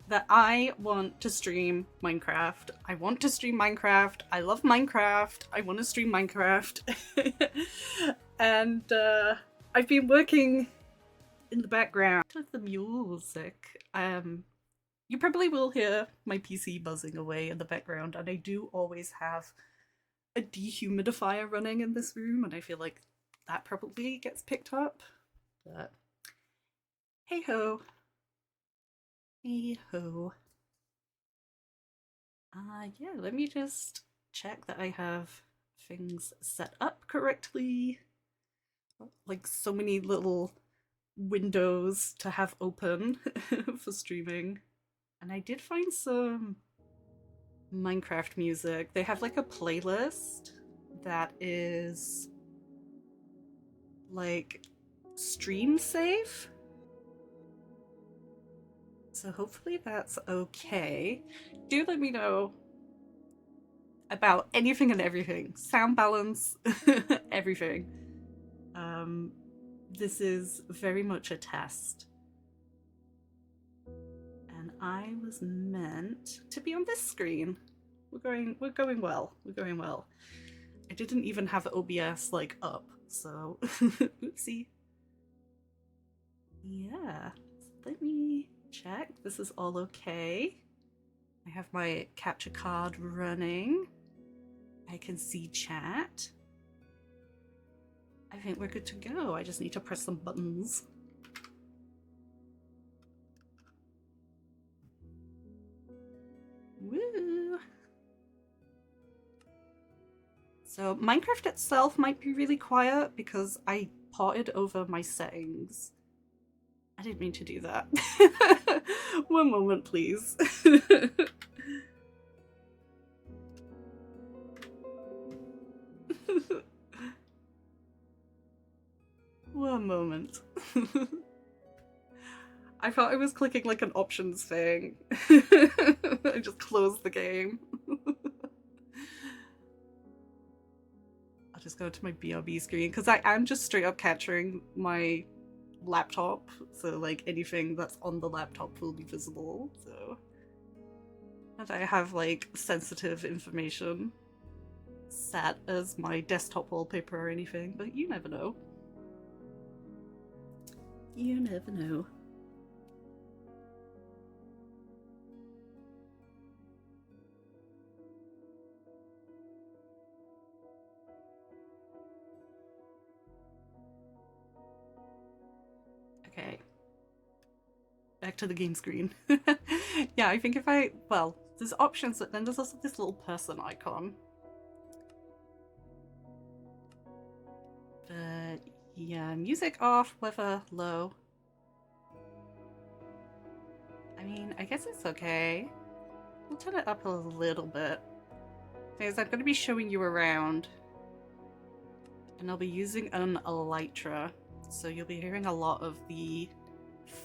that I want to stream Minecraft. I want to stream Minecraft. I love Minecraft. I want to stream Minecraft. And I've been working in the background with the music. You probably will hear my PC buzzing away in the background, and I do always have a dehumidifier running in this room, and I feel like that probably gets picked up. But hey ho. Hey ho. Yeah, let me just check that I have things set up correctly. Like so many little windows to have open for streaming. And I did find some Minecraft music. They have like a playlist that is like stream safe. So hopefully that's okay. Do let me know about anything and everything. Sound balance, everything. This is very much a test. And I was meant to be on this screen. We're going well. We're going well. I didn't even have OBS like up, so oopsie. Yeah. Let me check. This is all okay. I have my capture card running. I can see chat. I think we're good to go. I just need to press some buttons. Woo! So Minecraft itself might be really quiet because I ported over my settings. I didn't mean to do that. One moment, please. One moment. I thought I was clicking like an options thing. I just closed the game. I'll just go to my BRB screen because I am just straight up capturing my laptop, so like anything that's on the laptop will be visible. So, and I have like sensitive information set as my desktop wallpaper or anything, but you never know. You never know. Okay. Back to the game screen. Yeah, I think if well, there's options, but then there's also this little person icon. But yeah, music off, weather low. I mean, I guess it's okay. We'll turn it up a little bit. Because I'm going to be showing you around. And I'll be using an elytra. So you'll be hearing a lot of the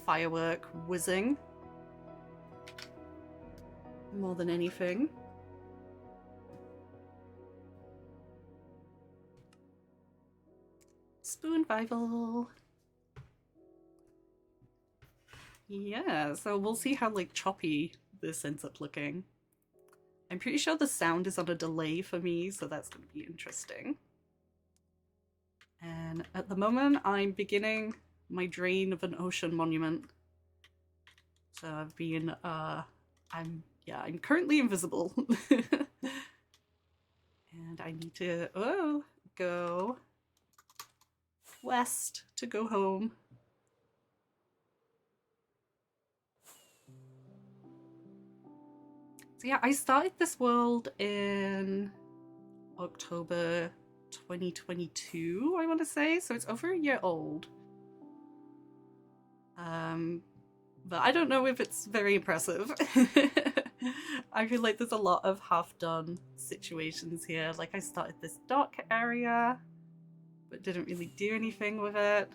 firework whizzing. More than anything. Spoonvival. Yeah, so we'll see how like choppy this ends up looking. I'm pretty sure the sound is on a delay for me, so that's going to be interesting. And at the moment, I'm beginning my drain of an ocean monument. So I've been, I'm currently invisible. And I need to, go west to go home. So yeah, I started this world in October 2022, I want to say, so it's over a year old. But I don't know if it's very impressive. I feel like there's a lot of half-done situations here. Like I started this dock area, but didn't really do anything with it.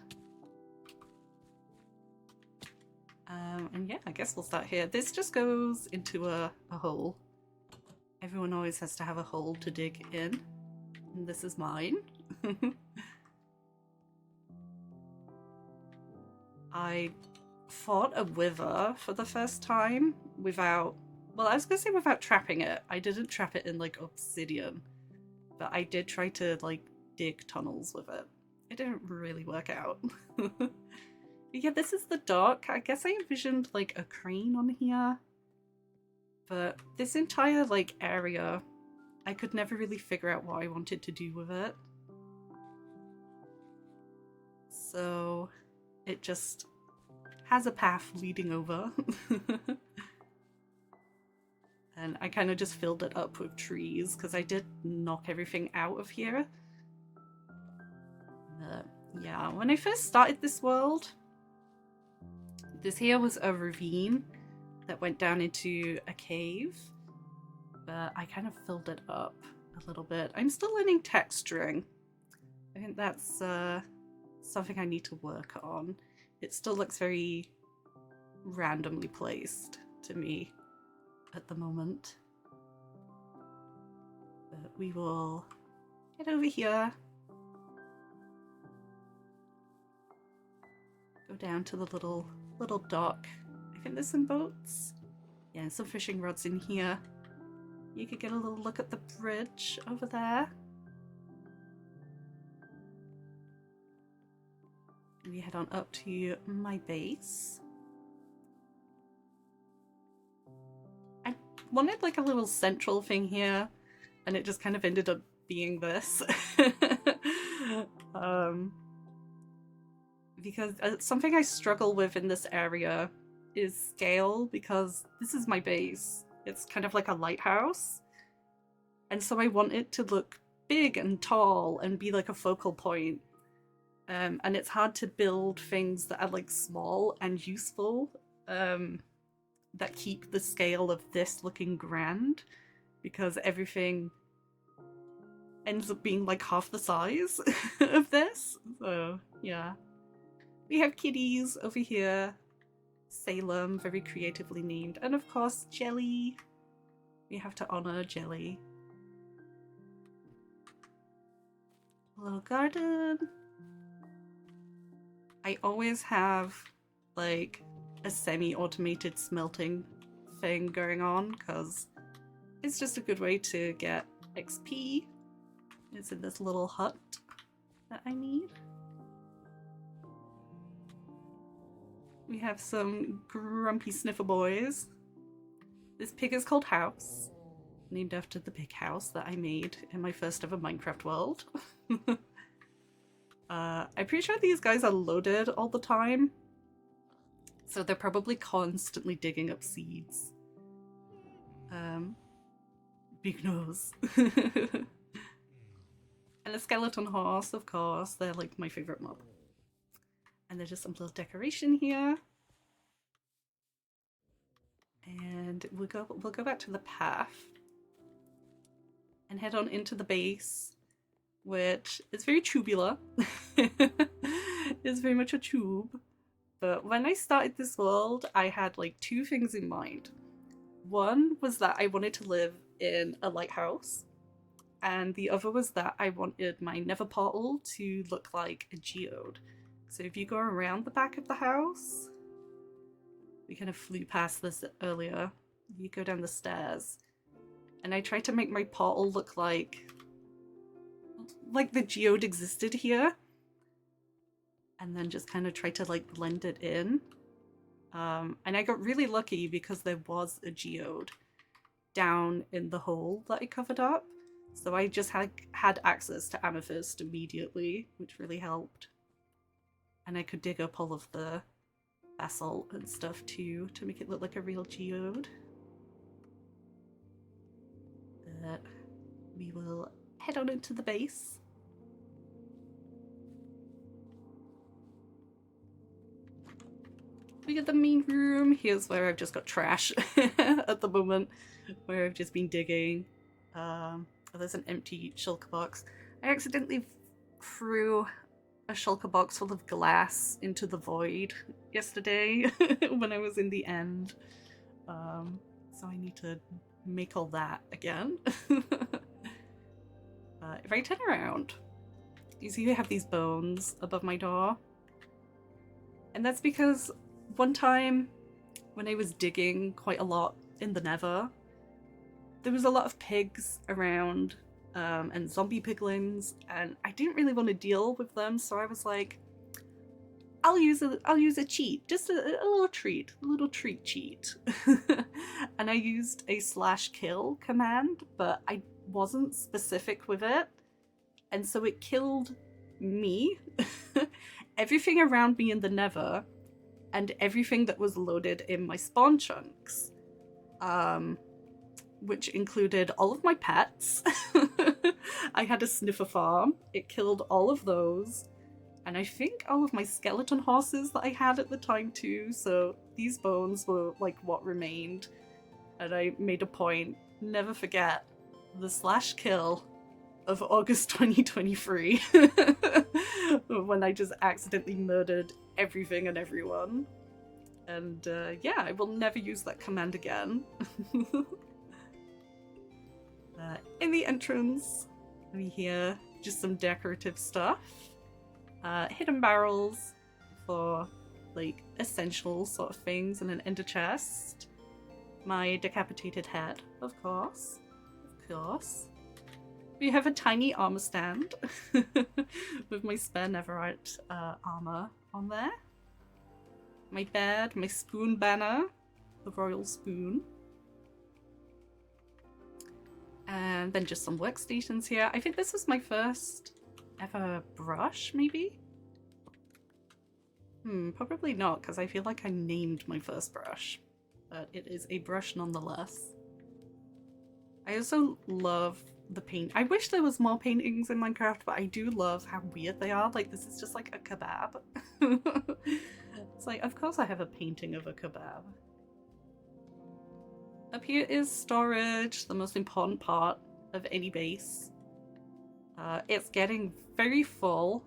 And yeah, I guess we'll start here. This just goes into a hole. Everyone always has to have a hole to dig in. And this is mine. I fought a wither for the first time without, well, I was gonna say without trapping it. I didn't trap it in like obsidian, but I did try to like dig tunnels with it. It didn't really work out. Yeah, this is the dock. I guess I envisioned like a crane on here, but this entire like area, I could never really figure out what I wanted to do with it. So it just has a path leading over. And I kind of just filled it up with trees because I did knock everything out of here. But yeah, when I first started this world, this here was a ravine that went down into a cave, but I kind of filled it up a little bit. I'm still learning texturing. I think that's something I need to work on. It still looks very randomly placed to me at the moment. But we will head over here. Go down to the little dock. I think there's some boats. Yeah, and some fishing rods in here. You could get a little look at the bridge over there. We head on up to my base. I wanted like a little central thing here, and it just kind of ended up being this. Because something I struggle with in this area is scale, because this is my base. It's kind of like a lighthouse. And so I want it to look big and tall and be like a focal point. And it's hard to build things that are like small and useful, that keep the scale of this looking grand, because everything ends up being like half the size of this. So yeah. We have kitties over here. Salem, very creatively named. And of course, Jelly. We have to honor Jelly. A little garden. I always have like a semi-automated smelting thing going on because it's just a good way to get XP. It's in this little hut that I need. We have some grumpy sniffer boys. This pig is called House, named after the pig house that I made in my first ever Minecraft world. I'm pretty sure these guys are loaded all the time, so they're probably constantly digging up seeds. Big nose. And a skeleton horse, of course. They're like my favorite mob. And there's just some little decoration here. And we'll go back to the path and head on into the base, which is very tubular. It's very much a tube. But when I started this world, I had like two things in mind. One was that I wanted to live in a lighthouse, and the other was that I wanted my nether portal to look like a geode. So if you go around the back of the house, we kind of flew past this earlier, you go down the stairs, and I tried to make my portal look like the geode existed here, and then just kind of tried to like blend it in. And I got really lucky because there was a geode down in the hole that I covered up, so I just had access to amethyst immediately, which really helped. And I could dig up all of the basalt and stuff too to make it look like a real geode. But we will head on into the base. We get the main room. Here's where I've just got trash at the moment, where I've just been digging. There's an empty shulker box. I accidentally threw a shulker box full of glass into the void yesterday when I was in the end. So I need to make all that again. If I turn around, you see I have these bones above my door. And that's because one time when I was digging quite a lot in the Nether, there was a lot of pigs around and zombie piglins, and I didn't really want to deal with them, so I was like, I'll use a cheat, just a little treat cheat. And I used a /kill command, but I wasn't specific with it, and so it killed me, everything around me in the Nether, and everything that was loaded in my spawn chunks, which included all of my pets. I had a sniffer farm. It killed all of those. And I think all of my skeleton horses that I had at the time too, so these bones were like what remained. And I made a point, never forget the /kill of August 2023, when I just accidentally murdered everything and everyone. And yeah, I will never use that command again. In the entrance, we hear just some decorative stuff. Hidden barrels for like essential sort of things, and an ender chest. My decapitated head, of course. Of course. We have a tiny armor stand with my spare netherite armor on there. My bed, my spoon banner, the royal spoon. And then just some workstations here. I think this was my first ever brush, maybe? Probably not, because I feel like I named my first brush. But it is a brush nonetheless. I also love the paint. I wish there was more paintings in Minecraft, but I do love how weird they are. Like, this is just like a kebab. It's like, of course I have a painting of a kebab. Up here is storage, the most important part of any base. It's getting very full.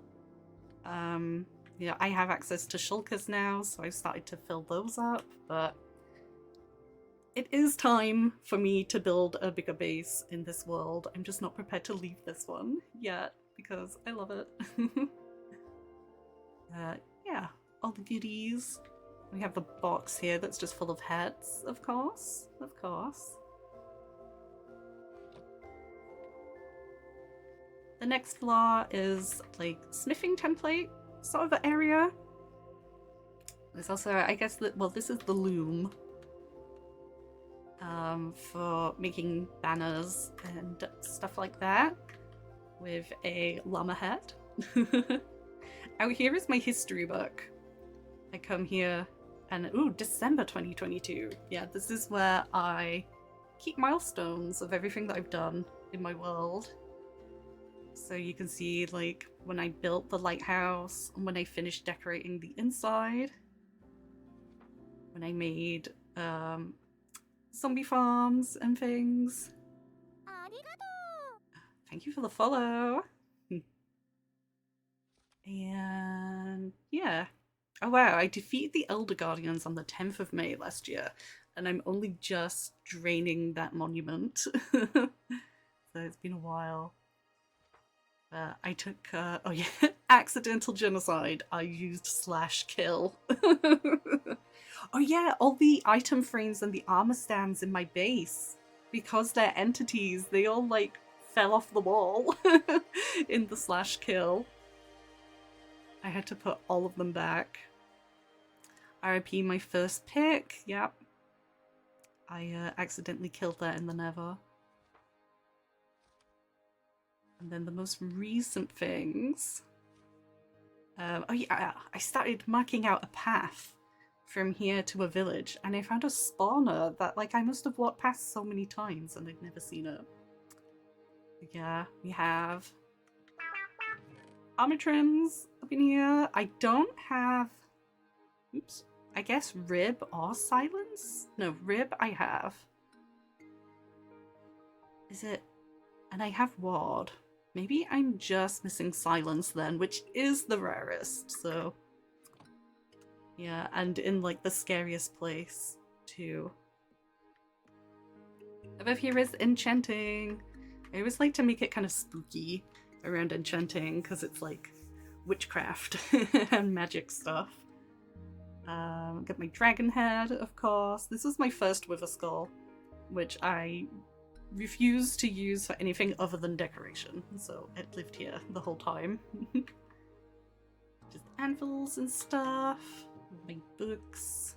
Yeah, I have access to shulkers now, so I've started to fill those up, but it is time for me to build a bigger base in this world. I'm just not prepared to leave this one yet, because I love it. Yeah, all the goodies. We have the box here that's just full of heads, of course. Of course. The next floor is like smithing template sort of area. There's also, I guess, well, this is the loom for making banners and stuff like that with a llama head. Out here is my history book. I come here and, ooh, December 2022. Yeah, this is where I keep milestones of everything that I've done in my world. So you can see, like, when I built the lighthouse, and when I finished decorating the inside, when I made zombie farms and things. Thank you for the follow. And yeah. Oh wow, I defeated the Elder Guardians on the 10th of May last year, and I'm only just draining that monument. So it's been a while. I took, oh yeah, accidental genocide. I used /kill. Oh yeah, all the item frames and the armor stands in my base, because they're entities, they all like fell off the wall in the /kill. I had to put all of them back. RIP my first pick, yep. I accidentally killed that in the Nether. And then the most recent things. Oh yeah, I started marking out a path from here to a village, and I found a spawner that, like, I must have walked past so many times and I'd never seen it. But yeah, we have armor trims up in here. I don't have, oops, I guess rib or silence? No, rib I have. Is it? And I have ward. Maybe I'm just missing silence then, which is the rarest, so yeah, and in like the scariest place too. Above here is enchanting. I always like to make it kind of spooky around enchanting because it's like witchcraft and magic stuff. Got my dragon head, of course. This was my first Wither Skull, which I refused to use for anything other than decoration, so it lived here the whole time. Just anvils and stuff, my books,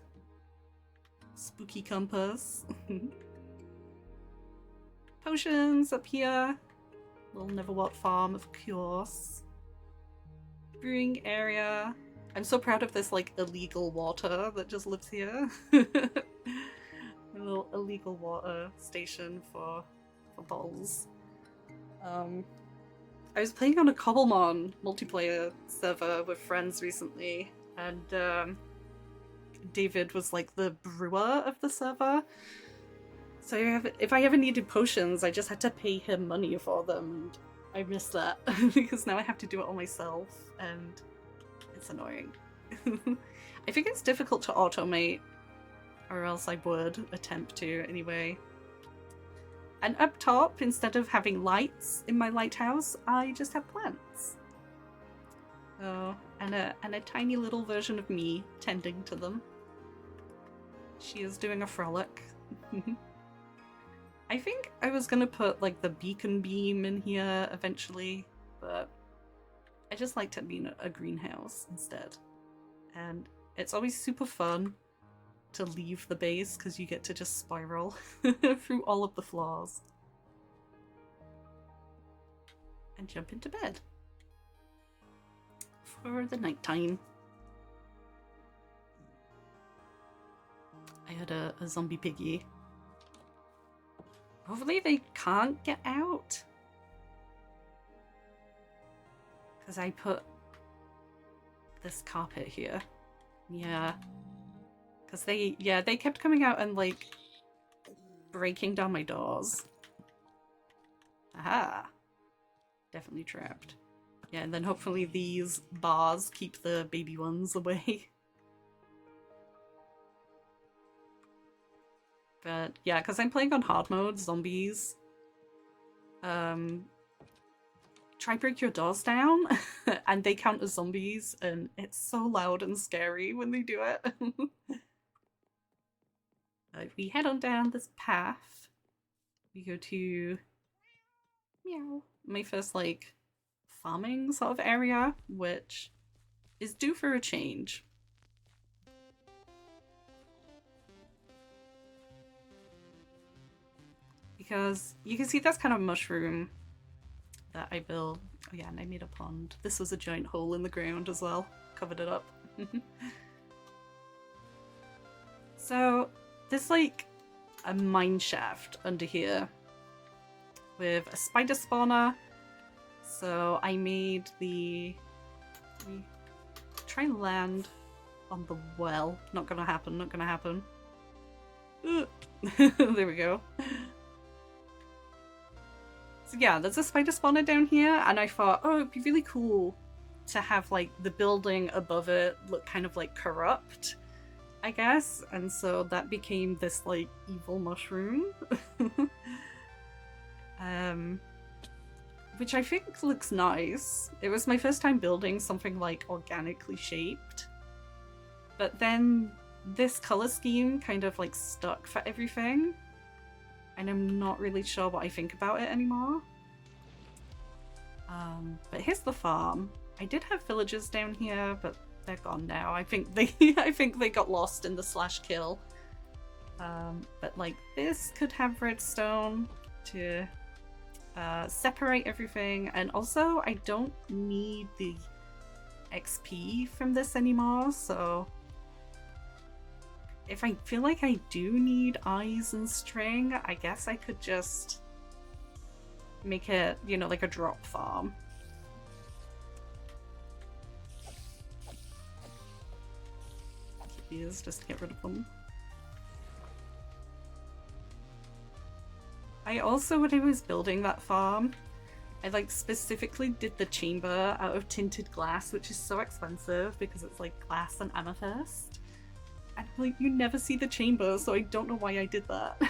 spooky compass, potions up here, little Neverwhat farm of course, brewing area. I'm so proud of this like illegal water that just lives here. A little illegal water station for bottles. I was playing on a Cobblemon multiplayer server with friends recently, and David was like the brewer of the server. So if I ever needed potions, I just had to pay him money for them, and I miss that because now I have to do it all myself, and it's annoying. I think it's difficult to automate, or else I would attempt to anyway. And up top, instead of having lights in my lighthouse, I just have plants. Oh, and a tiny little version of me tending to them. She is doing a frolic. I think I was gonna put like the beacon beam in here eventually, but I just liked it being a greenhouse instead. And it's always super fun to leave the base because you get to just spiral through all of the floors and jump into bed for the nighttime. I had a zombie piggy. Hopefully they can't get out because I put this carpet here. Yeah. Because they kept coming out and, like, breaking down my doors. Aha! Definitely trapped. Yeah, and then hopefully these bars keep the baby ones away. But, yeah, because I'm playing on hard mode, zombies. Try break your doors down, and they count as zombies, and it's so loud and scary when they do it. If we head on down this path, we go to meow, my first like farming sort of area, which is due for a change. Because you can see that's kind of mushroom that I built. Oh yeah, and I made a pond. This was a giant hole in the ground as well. Covered it up. So there's like a mine shaft under here with a spider spawner. So I made the... try and land on the well. Not gonna happen, not gonna happen. There we go. So yeah, there's a spider spawner down here, and I thought, oh, it'd be really cool to have like the building above it look kind of like corrupt, I guess, and so that became this like evil mushroom. Which I think looks nice. It was my first time building something like organically shaped, but then this color scheme kind of like stuck for everything, and I'm not really sure what I think about it anymore. But here's the farm. I did have villagers down here, but they're gone now. I think they got lost in the slash kill. But like this could have redstone to separate everything, and also I don't need the XP from this anymore, so if I feel like I do need eyes and string, I guess I could just make it, you know, like a drop farm. These, just to get rid of them. I also, when I was building that farm, I like specifically did the chamber out of tinted glass, which is so expensive because it's like glass and amethyst. And like you never see the chamber, so I don't know why I did that.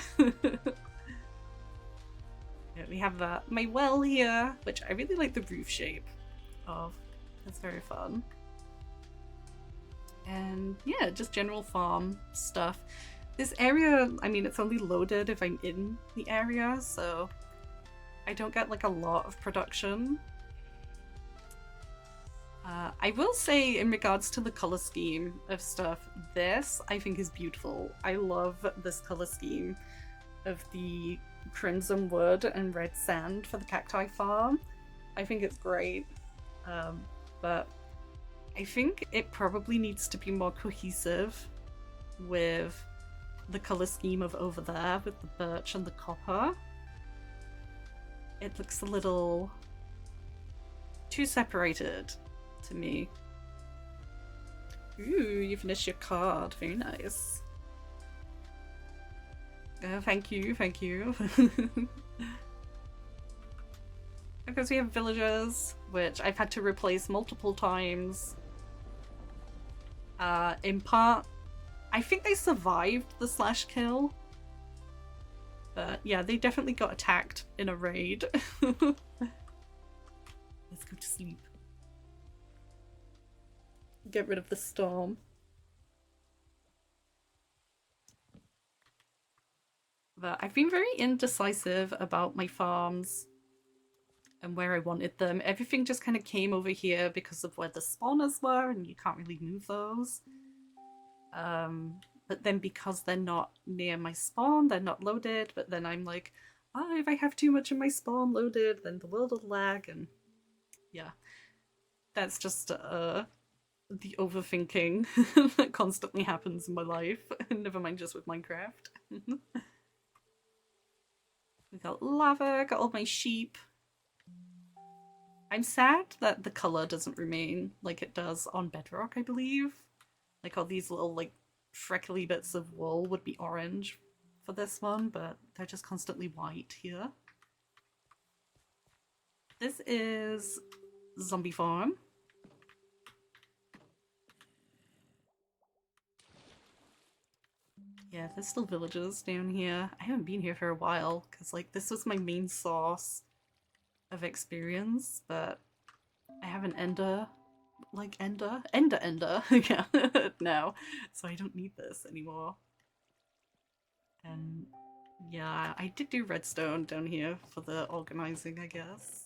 Yeah, we have my well here, which I really like the roof shape of. It's very fun. And yeah, just general farm stuff. This area, I mean, it's only loaded if I'm in the area, so I don't get like a lot of production. I will say, in regards to the color scheme of stuff, this I think is beautiful. I love this color scheme of the crimson wood and red sand for the cacti farm. I think it's great, but I think it probably needs to be more cohesive with the color scheme of over there with the birch and the copper. It looks a little too separated to me. Ooh, you finished your card. Very nice. Thank you, thank you. Because we have villagers, which I've had to replace multiple times. In part, I think they survived the slash kill. But yeah, they definitely got attacked in a raid. Let's go to sleep. Get rid of the storm. But I've been very indecisive about my farms and where I wanted them. Everything just kind of came over here because of where the spawners were, and you can't really move those. But then because they're not near my spawn, they're not loaded, but then I'm like, oh, if I have too much of my spawn loaded, then the world will lag, and yeah. That's just the overthinking that constantly happens in my life. Never mind just with Minecraft. We got lava, got all my sheep. I'm sad that the colour doesn't remain like it does on Bedrock, I believe. Like all these little like freckly bits of wool would be orange for this one, but they're just constantly white here. This is Zombie Farm. Yeah, there's still villagers down here. I haven't been here for a while because like this was my main source of experience, but I have an ender yeah, now, so I don't need this anymore. And yeah, I did do redstone down here for the organizing, I guess.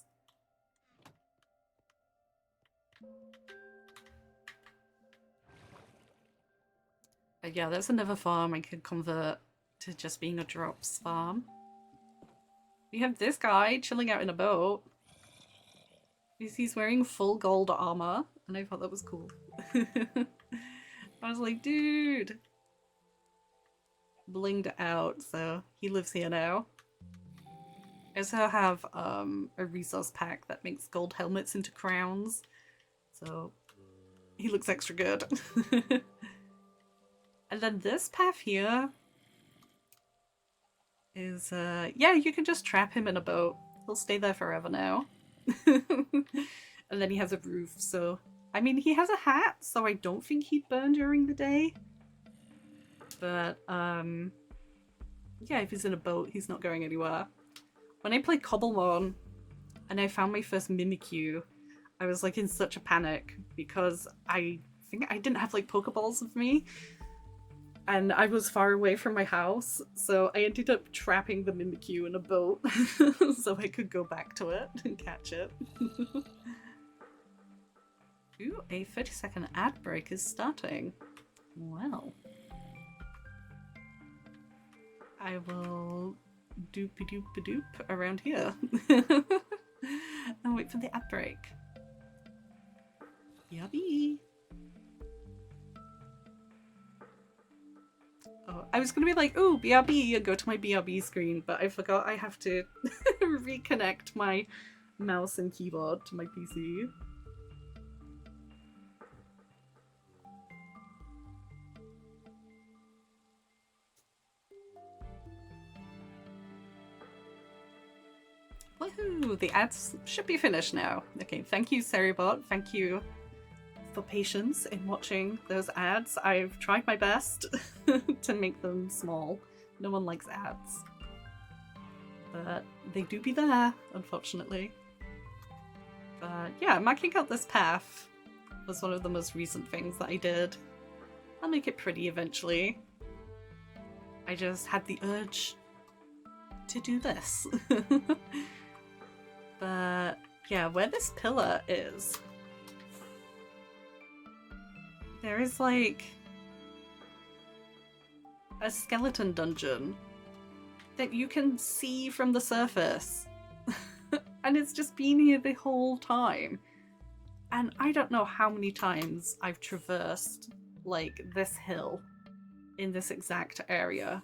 But yeah, there's another farm I could convert to just being a drops farm. We have this guy chilling out in a boat. He's wearing full gold armor, and I thought that was cool. I was like, dude! Blinged out, so he lives here now. I also have a resource pack that makes gold helmets into crowns, so he looks extra good. And then this path here is, yeah, you can just trap him in a boat. He'll stay there forever now. And then he has a roof, so... I mean, he has a hat, so I don't think he'd burn during the day. But, yeah, if he's in a boat, he's not going anywhere. When I played Cobblemon, and I found my first Mimikyu, I was, like, in such a panic, because I think I didn't have, like, Pokeballs with me. And I was far away from my house, so I ended up trapping the Mimikyu in a boat so I could go back to it and catch it. Ooh, a 30-second ad break is starting. Well. I will doop-a-doop-a-doop around here and wait for the ad break. Yummy! Oh, I was gonna be like, ooh, BRB, and go to my BRB screen, but I forgot I have to reconnect my mouse and keyboard to my PC. Woohoo! The ads should be finished now. Okay, thank you, Seribot. Thank you for patience in watching those ads. I've tried my best to make them small. No one likes ads. But they do be there, unfortunately. But yeah, marking out this path was one of the most recent things that I did. I'll make it pretty eventually. I just had the urge to do this. But yeah, where this pillar is, there is like a skeleton dungeon that you can see from the surface. And it's just been here the whole time. And I don't know how many times I've traversed like this hill in this exact area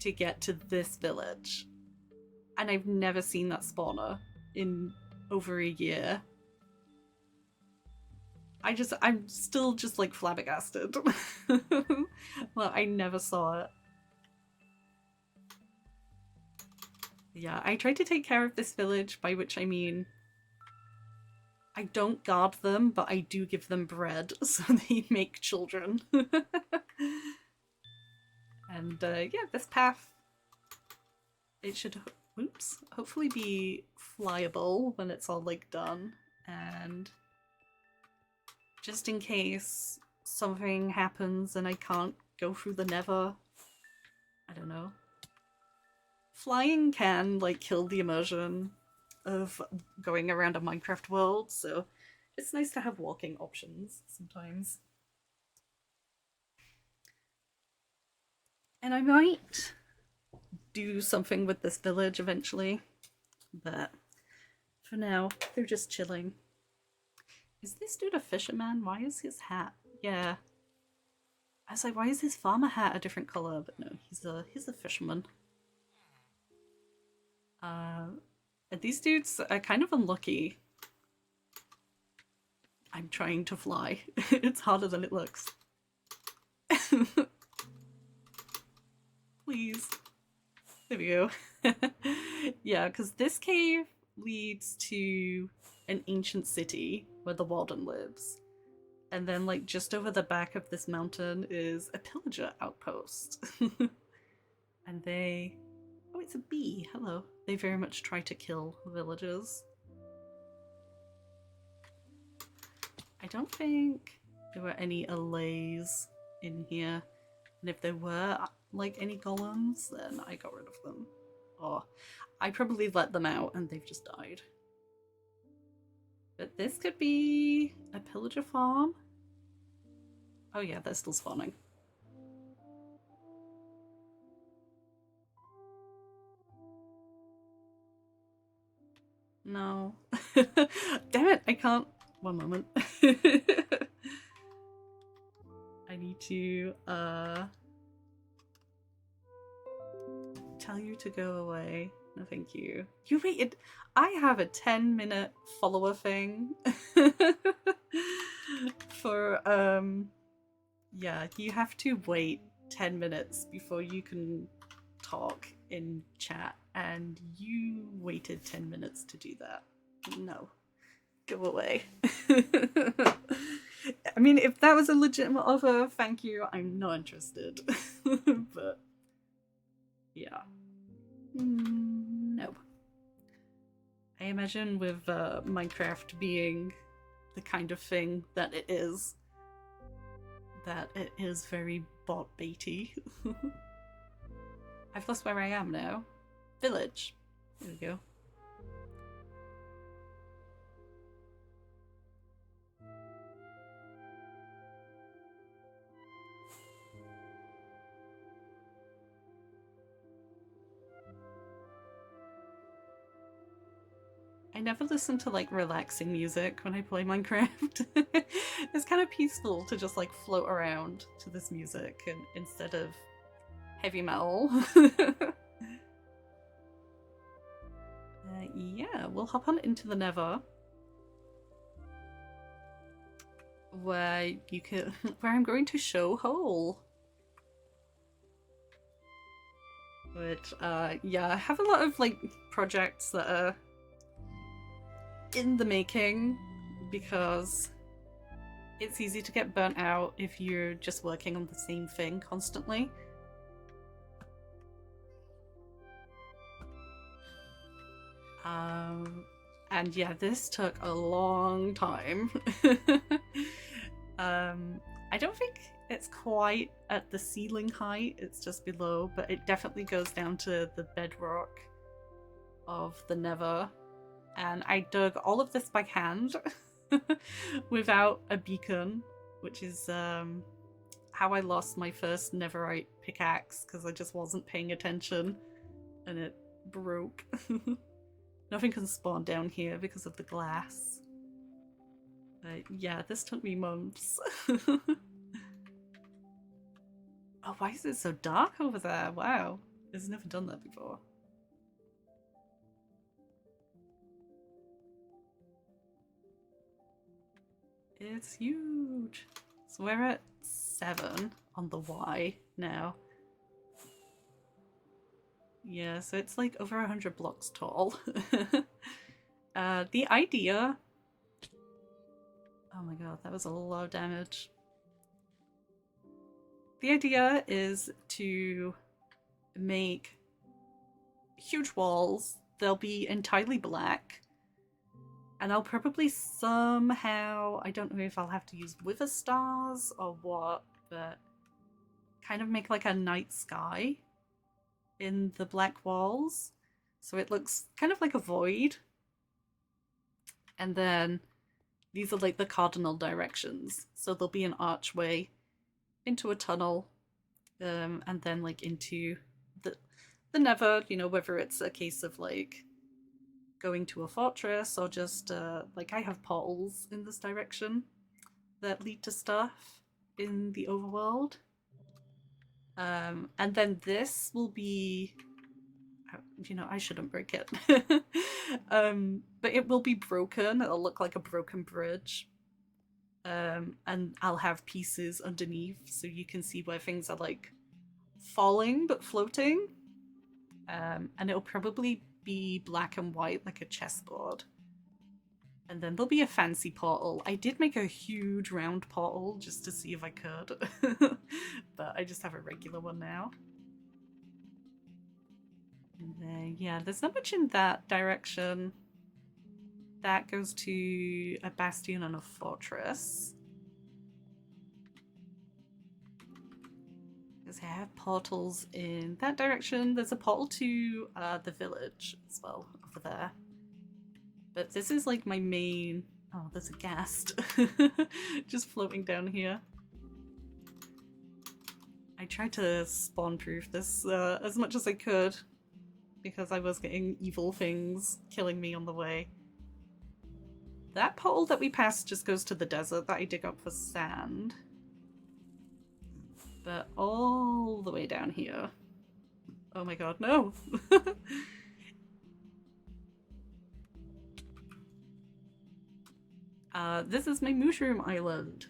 to get to this village. And I've never seen that spawner in over a year. I'm still just like flabbergasted. Well, I never saw it. Yeah, I try to take care of this village, by which I mean I don't guard them, but I do give them bread so they make children. And yeah, this path, it should, oops, hopefully be flyable when it's all like done. And just in case something happens and I can't go through the nether, I don't know. Flying can like kill the immersion of going around a Minecraft world, so it's nice to have walking options sometimes. And I might do something with this village eventually, but for now, they're just chilling. Is this dude a fisherman? Why is his hat? Yeah. I was like, why is his farmer hat a different color? But no, he's a fisherman. These dudes are kind of unlucky. I'm trying to fly. It's harder than it looks. Please. There we go. Yeah, because this cave leads to an ancient city where the warden lives. And then like just over the back of this mountain is a pillager outpost. And they... Oh, it's a bee. Hello. They very much try to kill villagers. I don't think there were any allays in here. And if there were, like, any golems, then I got rid of them. Or I probably let them out and they've just died. But this could be a pillager farm. Oh yeah, they're still spawning. No. Damn it, I can't. One moment. I need to tell you to go away. No, thank you. You waited. I have a 10-minute follower thing. For yeah, you have to wait 10 minutes before you can talk in chat, and you waited 10 minutes to do that. No. Go away. I mean, if that was a legitimate offer, thank you, I'm not interested. But yeah. No. I imagine with Minecraft being the kind of thing that it is very bot baity. I've lost where I am now. Village. There we go. I never listen to like relaxing music when I play Minecraft. It's kind of peaceful to just like float around to this music and instead of heavy metal. Yeah, we'll hop on into the Nether, where you can, where I'm going to show Hole. Which, yeah, I have a lot of like projects that are in the making because it's easy to get burnt out if you're just working on the same thing constantly. And yeah, this took a long time. I don't think it's quite at the ceiling height, it's just below, but it definitely goes down to the bedrock of the Nether. And I dug all of this by hand without a beacon, which is how I lost my first Netherite pickaxe, because I just wasn't paying attention and it broke. Nothing can spawn down here because of the glass. But yeah, this took me months. Oh, why is it so dark over there? Wow, I've never done that before. It's huge. So we're at 7 on the Y now. Yeah, so it's like over 100 blocks tall. The idea... Oh my god, that was a lot of damage. The idea is to make huge walls. They'll be entirely black. And I'll probably somehow, I don't know if I'll have to use wither stars or what, but kind of make like a night sky in the black walls. So it looks kind of like a void. And then these are like the cardinal directions. So there'll be an archway into a tunnel, and then like into the Nether, you know, whether it's a case of like going to a fortress or just like I have portals in this direction that lead to stuff in the overworld. And then this will be, you know, I shouldn't break it. But it will be broken. It'll look like a broken bridge. And I'll have pieces underneath so you can see where things are like falling but floating. And it'll probably be black and white like a chessboard. And then there'll be a fancy portal. I did make a huge round portal just to see if I could. But I just have a regular one now. And then, yeah, there's not much in that direction. That goes to a bastion and a fortress. Because I have portals in that direction. There's a portal to the village as well over there. But this is like my main... Oh, there's a ghast just floating down here. I tried to spawn-proof this as much as I could because I was getting evil things killing me on the way. That portal that we passed just goes to the desert that I dig up for sand. But all the way down here... Oh my god, no! This is my mushroom island,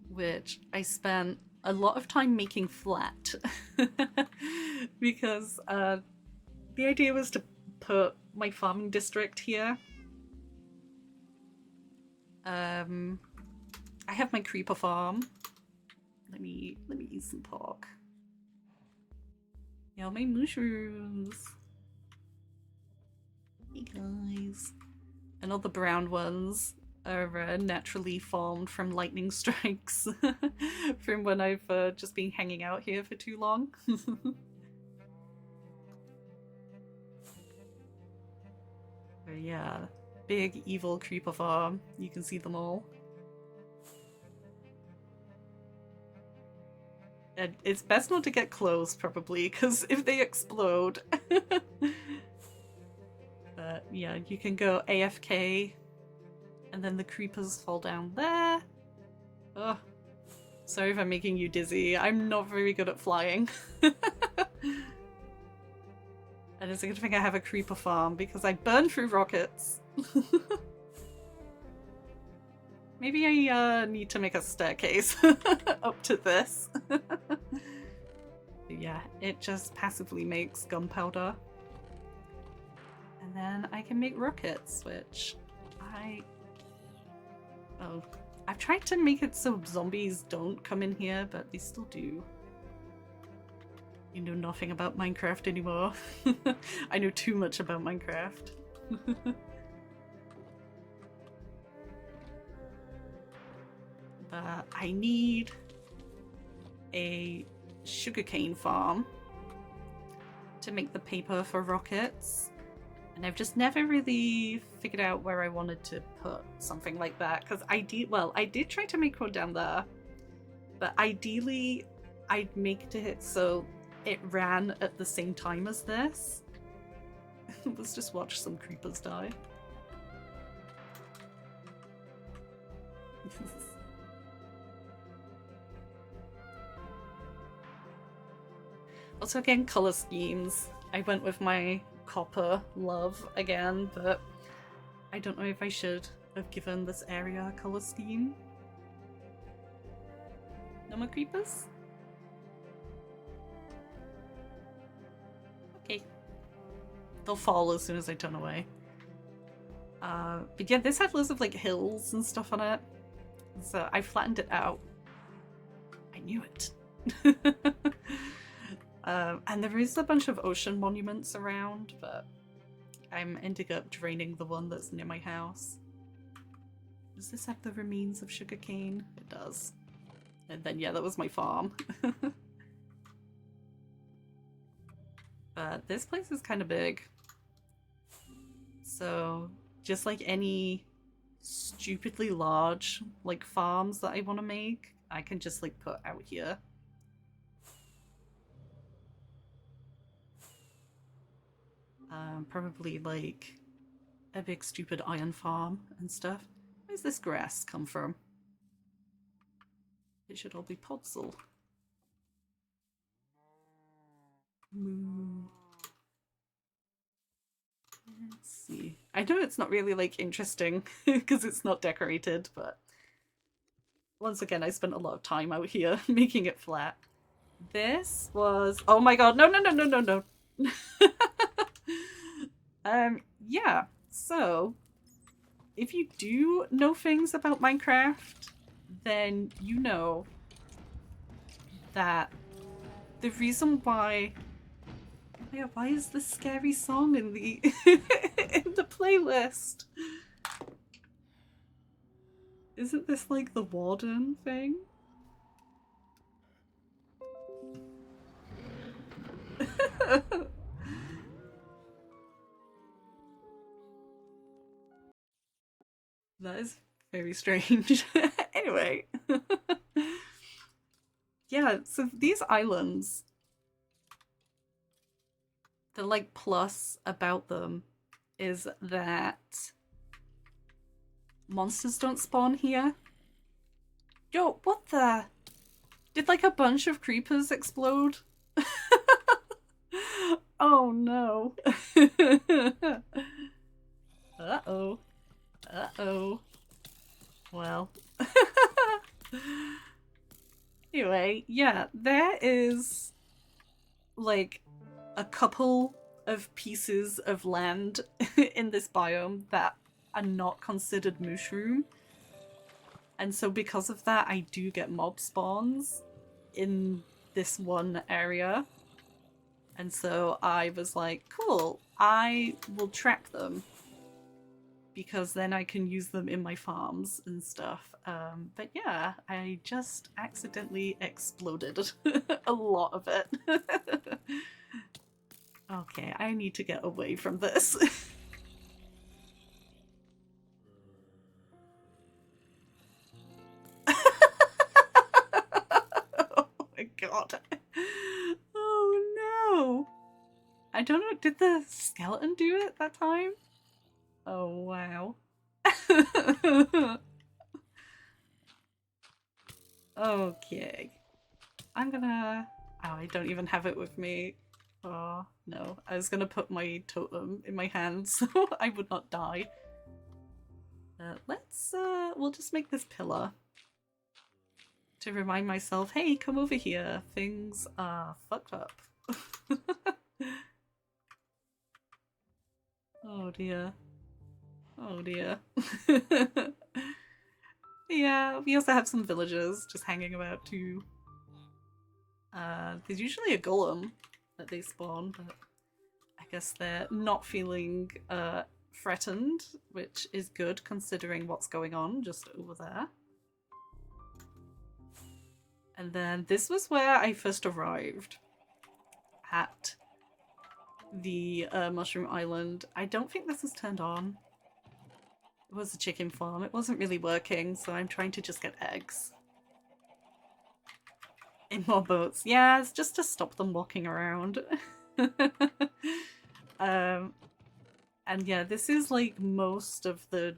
which I spent a lot of time making flat because the idea was to put my farming district here. I have my creeper farm. Let me eat some pork. Yeah, my mushrooms. Hey guys. And all the brown ones are naturally formed from lightning strikes from when I've just been hanging out here for too long. But yeah, big evil creeper farm. You can see them all. And it's best not to get close, probably, because if they explode... But yeah, you can go AFK, and then the creepers fall down there. Oh, sorry if I'm making you dizzy. I'm not very good at flying. And it's a good thing I have a creeper farm, because I burn through rockets. Maybe I need to make a staircase up to this. Yeah, it just passively makes gunpowder. And then I can make rockets, which I've tried to make it so zombies don't come in here, but they still do. You know nothing about Minecraft anymore. I know too much about Minecraft. But I need a sugarcane farm to make the paper for rockets. And I've just never really figured out where I wanted to put something like that. Because I did try to make one down there. But ideally, I'd make it so it ran at the same time as this. Let's just watch some creepers die. Also, again, color schemes. I went with my copper love again, but I don't know if I should have given this area a color scheme. No more creepers? Okay. They'll fall as soon as I turn away. But yeah, this had loads of like hills and stuff on it. So I flattened it out. I knew it. And there is a bunch of ocean monuments around, but I'm ending up draining the one that's near my house. Does this have the remains of sugarcane? It does. And then yeah, that was my farm. But this place is kind of big. So just like any stupidly large like farms that I want to make, I can just like put out here. Probably like a big stupid iron farm and stuff. Where's this grass come from? It should all be podzol. Moo. Let's see. I know it's not really like interesting because it's not decorated, but once again, I spent a lot of time out here making it flat. This was, oh my god, no, no, no, no, no, no. Yeah, so if you do know things about Minecraft, then you know that the reason why is this scary song in the in the playlist? Isn't this like the warden thing? That is very strange. Anyway. Yeah, so these islands, the like plus about them is that monsters don't spawn here. Yo, what the? Did like a bunch of creepers explode? Oh no. Uh-oh. Uh-oh. Well. Anyway, yeah, there is like a couple of pieces of land in this biome that are not considered mushroom. And so because of that, I do get mob spawns in this one area. And so I was like, cool, I will track them because then I can use them in my farms and stuff. But yeah, I just accidentally exploded a lot of it. Okay, I need to get away from this. Oh my god. Oh no. I don't know, did the skeleton do it that time? Oh wow. Okay. I'm gonna... Oh, I don't even have it with me. Oh, no. I was gonna put my totem in my hand so I would not die. We'll just make this pillar. To remind myself, hey, come over here. Things are fucked up. Oh dear. Oh dear. Yeah, we also have some villagers just hanging about too. There's usually a golem that they spawn, but I guess they're not feeling threatened, which is good considering what's going on just over there. And then this was where I first arrived at the Mushroom Island. I don't think this is turned on. It was a chicken farm. It wasn't really working, so I'm trying to just get eggs. In more boats. Yeah, it's just to stop them walking around. And yeah, this is like most of the,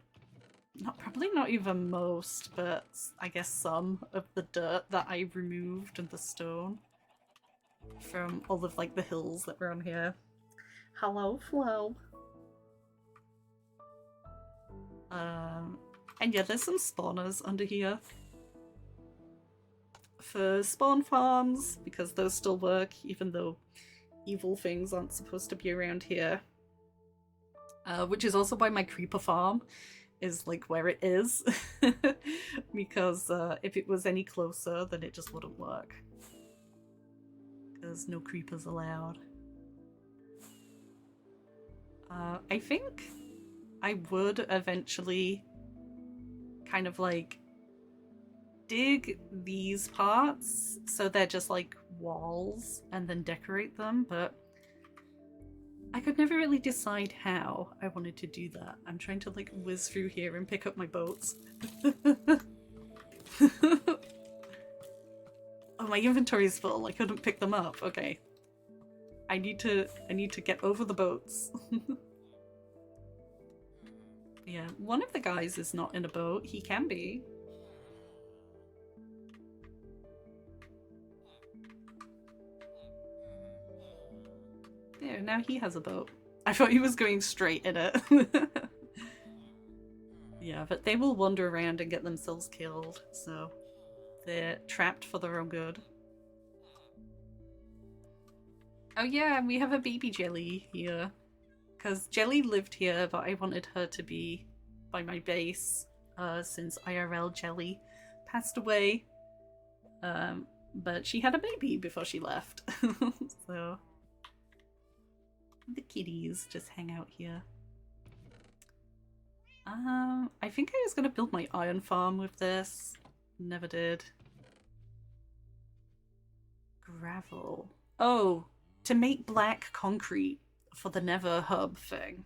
probably not even most, but I guess some of the dirt that I removed and the stone from all of like the hills that were on here. Hello, Flo. And yeah, there's some spawners under here for spawn farms, because those still work, even though evil things aren't supposed to be around here. Which is also why my creeper farm is like where it is, because if it was any closer, then it just wouldn't work. Because no creepers allowed. I think I would eventually kind of like dig these parts so they're just like walls and then decorate them, but I could never really decide how I wanted to do that. I'm trying to like whiz through here and pick up my boats. Oh, my inventory is full. I couldn't pick them up. Okay. I need to get over the boats. Yeah, one of the guys is not in a boat. He can be. There, now he has a boat. I thought he was going straight in it. Yeah, but they will wander around and get themselves killed, so they're trapped for their own good. Oh yeah, we have a baby Jelly here. Because Jelly lived here, but I wanted her to be by my base, since IRL Jelly passed away. But she had a baby before she left. So the kitties just hang out here. I think I was gonna build my iron farm with this. Never did. Gravel. Oh, to make black concrete for the Nether hub thing.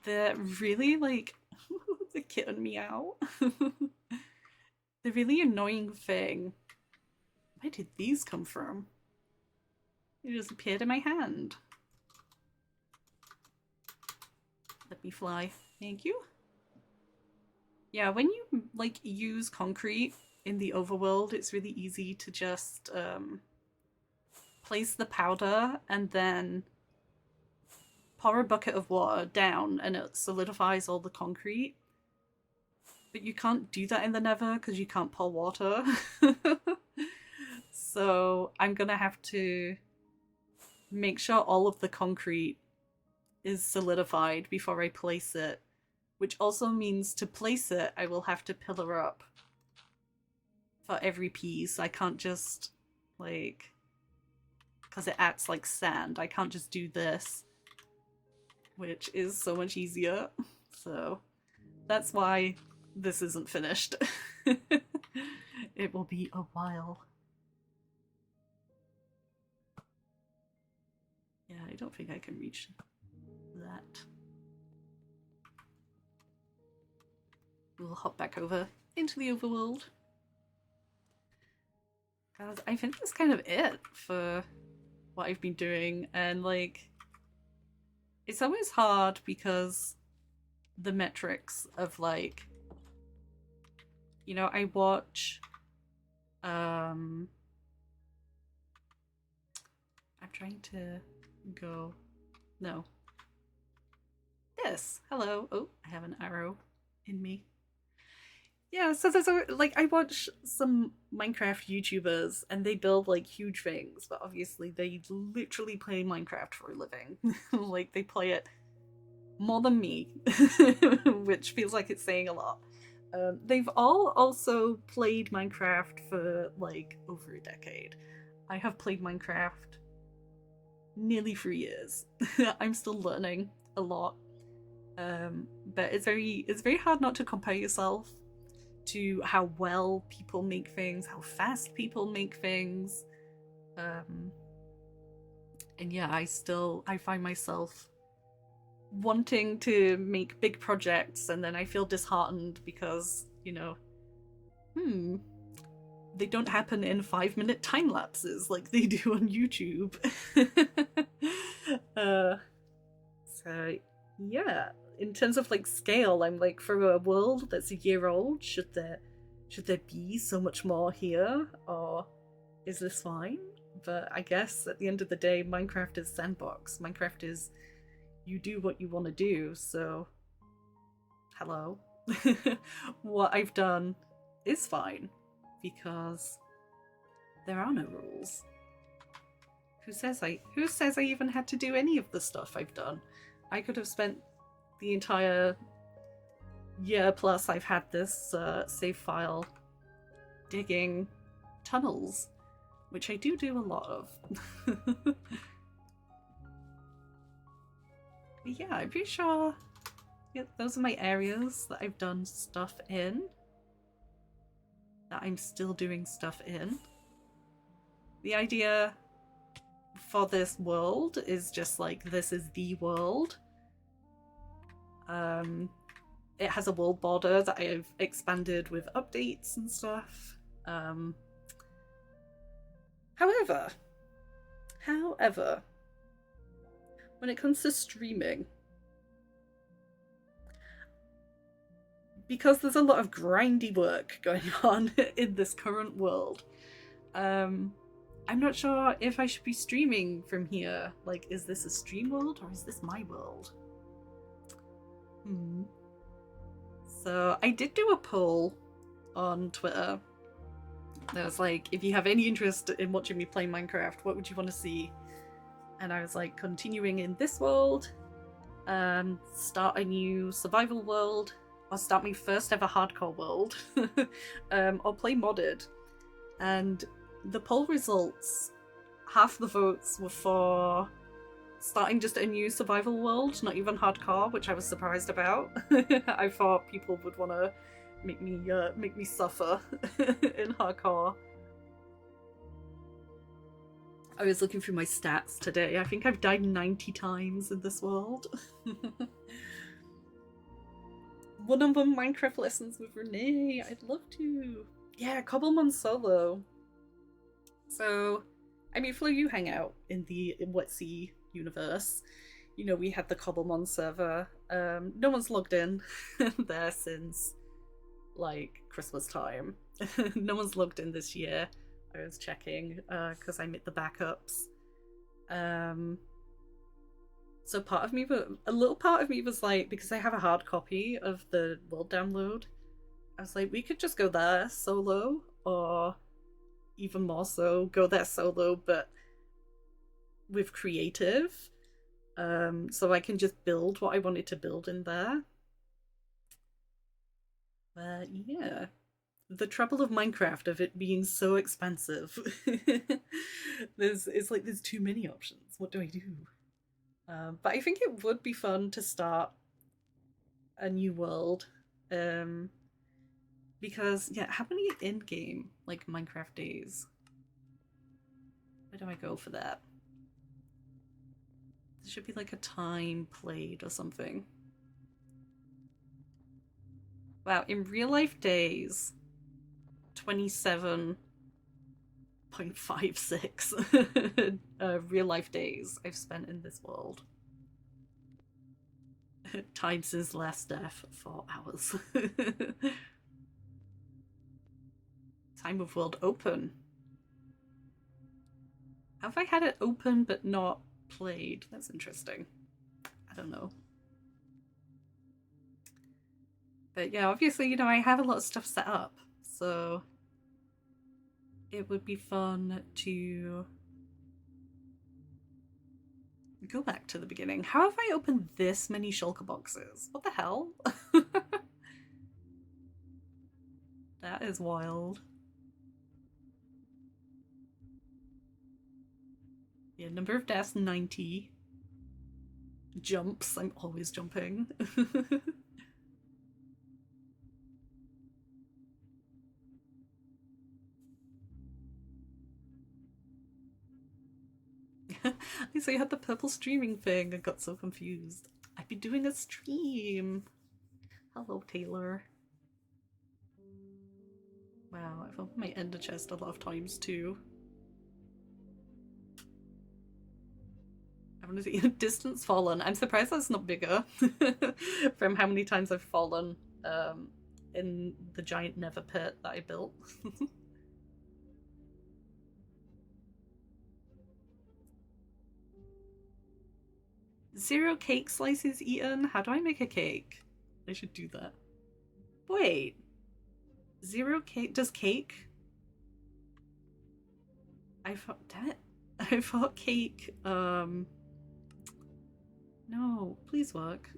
They're really like the kitten meow. The really annoying thing. Where did these come from? They just appeared in my hand. Let me fly. Thank you. Yeah, when you like use concrete in the overworld, it's really easy to just place the powder and then pour a bucket of water down and it solidifies all the concrete. But you can't do that in the Nether because you can't pour water. So I'm gonna have to make sure all of the concrete is solidified before I place it. Which also means to place it, I will have to pillar up for every piece. I can't just, like, because it acts like sand, I can't just do this, which is so much easier. So that's why this isn't finished. It will be a while. Yeah, I don't think I can reach that. We'll hop back over into the overworld. Guys, I think that's kind of it for what I've been doing, and like, it's always hard because the metrics of like, you know, I watch I'm trying to go, no, this, hello, oh, I have an arrow in me. Yeah, so there's like, I watch some Minecraft YouTubers and they build like huge things, but obviously they literally play Minecraft for a living. Like, they play it more than me, which feels like it's saying a lot. They've all also played Minecraft for like over a decade. I have played Minecraft nearly 3 years. I'm still learning a lot. But it's very hard not to compare yourself to how well people make things, how fast people make things. And yeah, I find myself wanting to make big projects, and then I feel disheartened because, they don't happen in 5-minute time lapses like they do on YouTube. So yeah, in terms of like scale, I'm like, for a world that's a year old, should there be so much more here, or is this fine? But I guess at the end of the day, Minecraft is sandbox. Minecraft is, you do what you want to do, so hello. What I've done is fine, because there are no rules. Who says I even had to do any of the stuff I've done? I could have spent the entire year plus I've had this save file digging tunnels, which I do a lot of. Yeah, I'm pretty sure those are my areas that I've done stuff in, that I'm still doing stuff in. The idea for this world is just like, this is the world. It has a world border that I've expanded with updates and stuff. However, when it comes to streaming, because there's a lot of grindy work going on in this current world, I'm not sure if I should be streaming from here. Like, is this a stream world or is this my world? So I did do a poll on Twitter that was like, if you have any interest in watching me play Minecraft, what would you want to see? And I was like, continuing in this world, start a new survival world, or start my first ever hardcore world, or play modded. And the poll results, half the votes were for starting just a new survival world, not even hardcore, which I was surprised about. I thought people would want to make me suffer in hardcore. I was looking through my stats today. I think I've died 90 times in this world. One of them, Minecraft lessons with Renee. I'd love to. Yeah, Cobblemon solo. So, I mean, Flo, you hang out in the Wetsy universe. You know, we had the Cobblemon server. No one's logged in there since, like, Christmas time. No one's logged in this year. I was checking, because I made the backups. So a little part of me was like, because I have a hard copy of the world download, I was like, we could just go there solo, or even more so, go there solo, but with creative. So I can just build what I wanted to build in there. But yeah, the trouble of Minecraft, of it being so expensive. It's like there's too many options. What do I do? But I think it would be fun to start a new world. Because, yeah, how many in-game, like, Minecraft days? Where do I go for that? There should be like a time played or something. Wow, in real life days, 27.56 real life days I've spent in this world. Time since last death, 4 hours. Time of world open. Have I had it open but not played? That's interesting. I don't know. But yeah, obviously, you know, I have a lot of stuff set up, so it would be fun to go back to the beginning. How have I opened this many shulker boxes? What the hell? That is wild. Yeah, number of deaths, 90. jumps. I'm always jumping. So you had the purple streaming thing. I got so confused. I've been doing a stream. Hello, Taylor. Wow, I've opened my ender chest a lot of times too. I want to see distance fallen. I'm surprised that's not bigger from how many times I've fallen in the giant nether pit that I built. Zero cake slices eaten? How do I make a cake? I should do that. Wait. Zero cake? Does cake? I thought, damn it. I thought cake, no, please work.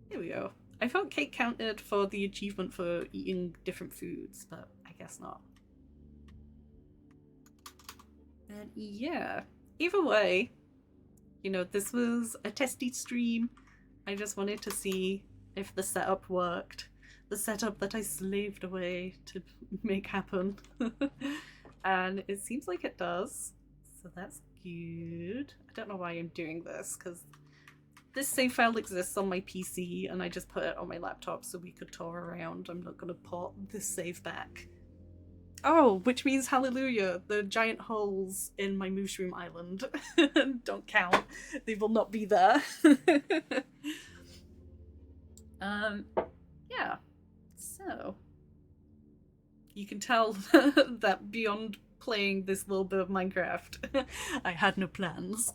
Here we go. I thought cake counted for the achievement for eating different foods, but I guess not. And yeah, either way, you know, this was a testy stream. I just wanted to see if the setup worked. The setup that I slaved away to make happen. And it seems like it does. So that's good. I don't know why I'm doing this, because this save file exists on my PC and I just put it on my laptop so we could tour around. I'm not going to port this save back. Oh, which means hallelujah, the giant holes in my mushroom island don't count. They will not be there. Yeah. So, you can tell that beyond playing this little bit of Minecraft, I had no plans.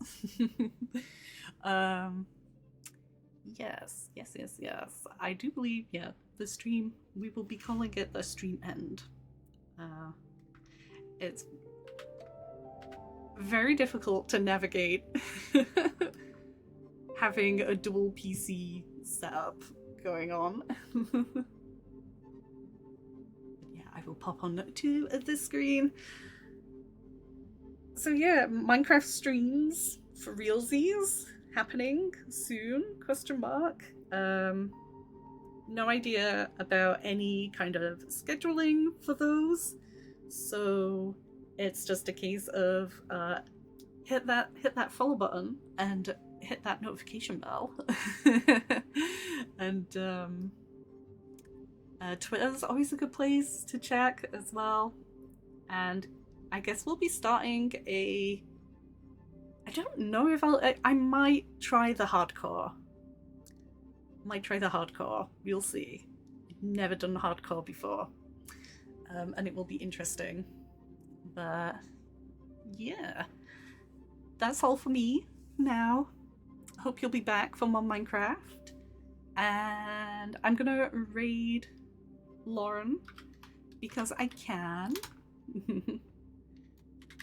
Yes. I do believe, yeah, the stream, we will be calling it the stream end. It's very difficult to navigate having a dual PC setup going on. Yeah, I will pop on to this screen. So yeah, Minecraft streams for realsies happening soon, question mark. No idea about any kind of scheduling for those, so it's just a case of hit that follow button and hit that notification bell. And Twitter's always a good place to check as well. And I guess we'll be starting a, I don't know if I might try the hardcore. We'll see. I've never done hardcore before. And it will be interesting. But yeah, that's all for me now. Hope you'll be back for more Minecraft. And I'm gonna raid Lauren because I can.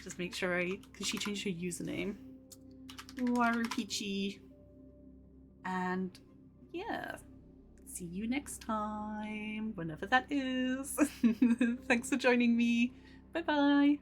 Just make sure because she changed her username. Waru Peachy. And yeah, see you next time, whenever that is. Thanks for joining me. Bye bye.